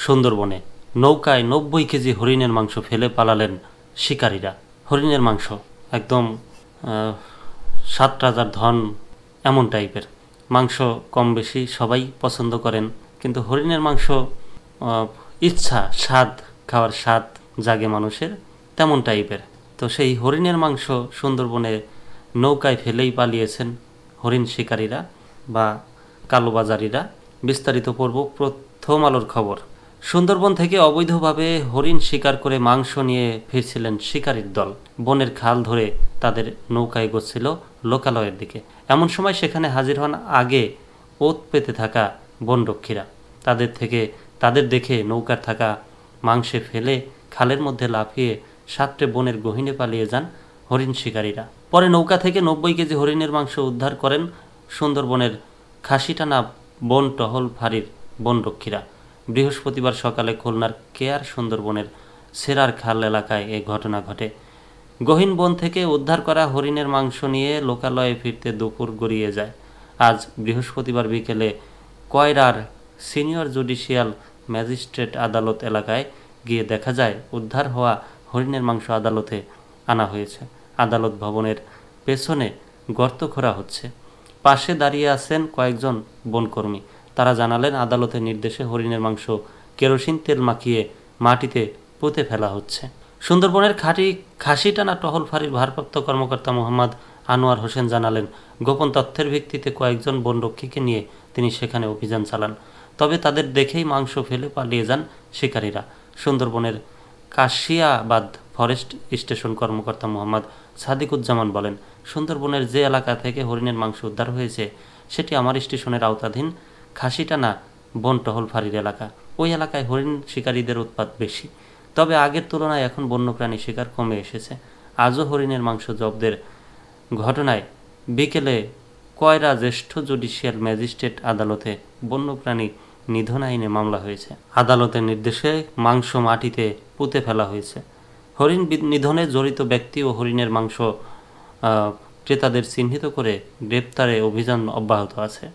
সুন্দরবনে নৌকায় 90 কেজি হরিণের মাংস ফেলে পালালেন শিকারীরা। হরিণের মাংস একদম সাত রাজার ধন এমন টাইপের মাংস, কম বেশি সবাই পছন্দ করেন, কিন্তু হরিণের মাংস ইচ্ছা, স্বাদ, খাওয়ার স্বাদ জাগে মানুষের, তেমন টাইপের। তো সেই হরিণের মাংস সুন্দরবনে নৌকায় ফেলেই পালিয়েছেন হরিণ শিকারীরা বা কালোবাজারিরা। বিস্তারিত পড়ব প্রথম আলোর খবর। সুন্দরবন থেকে অবৈধভাবে হরিণ শিকার করে মাংস নিয়ে ফিরছিলেন শিকারীর দল। বনের খাল ধরে তাদের নৌকা এগোচ্ছিল লোকালয়ের দিকে। এমন সময় সেখানে হাজির হন আগে ওত পেতে থাকা বনরক্ষীরা। তাদের দেখে নৌকার থাকা মাংসে ফেলে খালের মধ্যে লাফিয়ে সাতটে বনের গহীনে পালিয়ে যান হরিণ শিকারীরা। পরে নৌকা থেকে 90 কেজি হরিণের মাংস উদ্ধার করেন সুন্দরবনের খাসিটানা বন টহল ফাঁড়ির বনরক্ষীরা। বৃহস্পতিবার সকালে খুলনার কেয়ার সুন্দরবনের সেরার খাল এলাকায় এ ঘটনা ঘটে। গহীন বন থেকে উদ্ধার করা হরিণের মাংস নিয়ে লোকালয়ে ফিরতে দুপুর গড়িয়ে যায়। আজ বৃহস্পতিবার বিকেলে কয়রার সিনিয়র জুডিশিয়াল ম্যাজিস্ট্রেট আদালত এলাকায় গিয়ে দেখা যায় উদ্ধার হওয়া হরিণের মাংস আদালতে আনা হয়েছে। আদালত ভবনের পেছনে গর্ত খোঁড়া হচ্ছে। পাশে দাঁড়িয়ে আছেন কয়েকজন বনকর্মী। তারা জানালেন আদালতের নির্দেশে হরিণের মাংস কেরোসিন তেল মাখিয়ে মাটিতে পুঁতে ফেলা হচ্ছে। সুন্দরবনের খাসিটানা টহল ফাঁড়ির ভারপ্রাপ্ত কর্মকর্তা মোহাম্মদ আনোয়ার হোসেন জানালেন, গোপন তথ্যের ভিত্তিতে কয়েকজন বনরক্ষীকে নিয়ে তিনি সেখানে অভিযান চালান। তবে তাদের দেখেই মাংস ফেলে পালিয়ে যান শিকারীরা। সুন্দরবনের কাশিয়াবাদ ফরেস্ট স্টেশন কর্মকর্তা মোহাম্মদ সাদিকুজ্জামান বলেন, সুন্দরবনের যে এলাকা থেকে হরিণের মাংস উদ্ধার হয়েছে সেটি আমার স্টেশনের আওতাধীন খাসিটানা বন টহল ফাঁড়ির এলাকা। ওই এলাকায় হরিণ শিকারীদের উৎপাত বেশি, তবে আগের তুলনায় এখন বন্যপ্রাণী শিকার কমে এসেছে। আজও হরিণের মাংস জব্দের ঘটনায় বিকেলে কয়রা জ্যেষ্ঠ জুডিশিয়াল ম্যাজিস্ট্রেট আদালতে বন্যপ্রাণী নিধন আইনে মামলা হয়েছে। আদালতের নির্দেশে মাংস মাটিতে পুঁতে ফেলা হয়েছে। হরিণ নিধনে জড়িত ব্যক্তি ও হরিণের মাংস ক্রেতাদের চিহ্নিত করে গ্রেপ্তারে অভিযান অব্যাহত আছে।